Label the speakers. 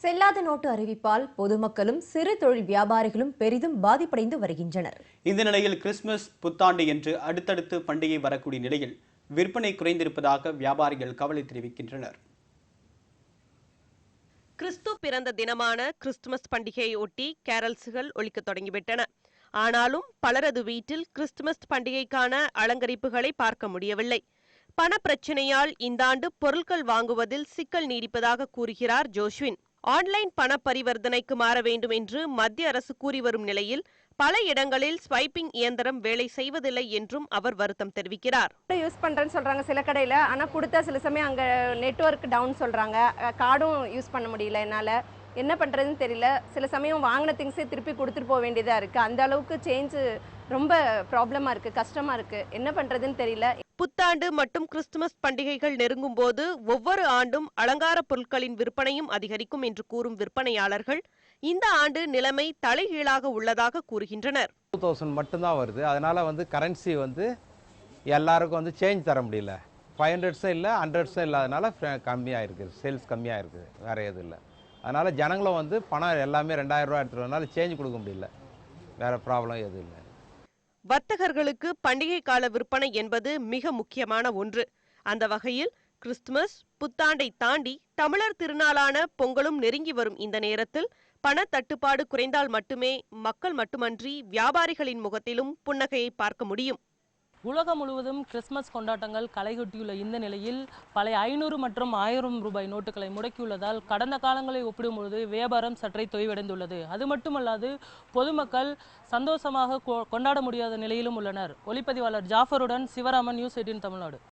Speaker 1: செல்லாத நோட்டு அறிவிப்பால் பொதுமக்களும் சிறு தொழில் வியாபாரிகளும் பெரிதும் பாதிப்படைந்து வருகின்றனர்.
Speaker 2: இந்த நிலையில் கிறிஸ்துமஸ், புத்தாண்டு என்று அடுத்தடுத்து பண்டிகை வரக்கூடிய நிலையில் விற்பனை குறைந்திருப்பதாக வியாபாரிகள் கவலை தெரிவிக்கின்றனர்.
Speaker 3: கிறிஸ்து பிறந்த தினமான கிறிஸ்துமஸ் பண்டிகையை ஒட்டி கேரல்ஸ்கள் ஒலிக்க தொடங்கிவிட்டன. ஆனாலும் பலரது வீட்டில் கிறிஸ்துமஸ் பண்டிகைக்கான அலங்கரிப்புகளை பார்க்க முடியவில்லை. பண பிரச்சனையால் இந்த ஆண்டு பொருட்கள் வாங்குவதில் சிக்கல் நீடிப்பதாக கூறுகிறார் ஜோஸ்வின். ஆன்லைன் பண பரிவர்த்தனைக்கு மாற வேண்டும் என்று மத்திய அரசு கூறி வரும் நிலையில் பல இடங்களில் ஸ்வைப்பிங் இயந்திரம் வேலை செய்வதில்லை என்றும் அவர் வருத்தம் தெரிவிக்கிறார்.
Speaker 4: யூஸ் பண்றேன்னு சொல்றாங்க சில கடையில, ஆனா கொடுத்தா சில சமயம் அங்க நெட்வொர்க் டவுன் சொல்றாங்க. கார்டும் யூஸ் பண்ண முடியல, என்னால என்ன பண்றதுன்னு தெரியல. சில சமயம் வாங்கின திங்ஸே திருப்பி கொடுத்துட்டு போக வேண்டியதா இருக்கு. அந்த அளவுக்கு சேஞ்ச் ரொம்ப ப்ராப்ளமா இருக்கு, கஷ்டமா இருக்கு. என்ன பண்றதுன்னு தெரியல.
Speaker 3: புத்தாண்டு மற்றும் கிறிஸ்துமஸ் பண்டிகைகள் நெருங்கும் போது ஒவ்வொரு ஆண்டும் அலங்கார பொருட்களின் விற்பனையும் அதிகரிக்கும் என்று கூறும் விற்பனையாளர்கள் இந்த ஆண்டு நிலைமை தலைகீழாக உள்ளதாக கூறுகின்றனர்.
Speaker 5: 2000 மட்டும்தான் வருது. அதனால கரன்சி எல்லாருக்கும் சேஞ்ச் தர முடியல. 500 இல்லை 100 இல்லாதனால கம்மியாக இருக்குது, சேல்ஸ் கம்மியாக இருக்குது, வேற எதுவும் இல்லை. அதனால ஜனங்களும் பணம் எல்லாமே 2000 ரூபா எடுத்துறதுனால சேஞ்ச் கொடுக்க முடியல. வேற ப்ராப்ளம் எதுவும் இல்லை.
Speaker 3: வர்த்தகர்களுக்கு பண்டிகை கால விற்பனை என்பது மிக முக்கியமான ஒன்று. அந்த வகையில் கிறிஸ்துமஸ், புத்தாண்டை தாண்டி தமிழர் திருநாளான பொங்கலும் நெருங்கி வரும் இந்த நேரத்தில் பண தட்டுப்பாடு குறைந்தால் மட்டுமே மக்கள் மட்டுமன்றி வியாபாரிகளின் முகத்திலும் புன்னகையை பார்க்க முடியும்.
Speaker 6: உலகம் முழுவதும் கிறிஸ்துமஸ் கொண்டாட்டங்கள் களைகட்டியுள்ள இந்த நிலையில் பழைய 500 மற்றும் 1000 ரூபாய் நோட்டுகளை முடக்கியுள்ளதால் கடந்த காலங்களை ஒப்பிடும்பொழுது வியாபாரம் சற்றே தொய்வடைந்துள்ளது. அது மட்டுமல்லாது பொதுமக்கள் சந்தோஷமாக கொண்டாட முடியாத நிலையிலும் உள்ளனர். ஒளிப்பதிவாளர் ஜாஃபருடன் சிவராமன், நியூஸ் 18 தமிழ்நாடு.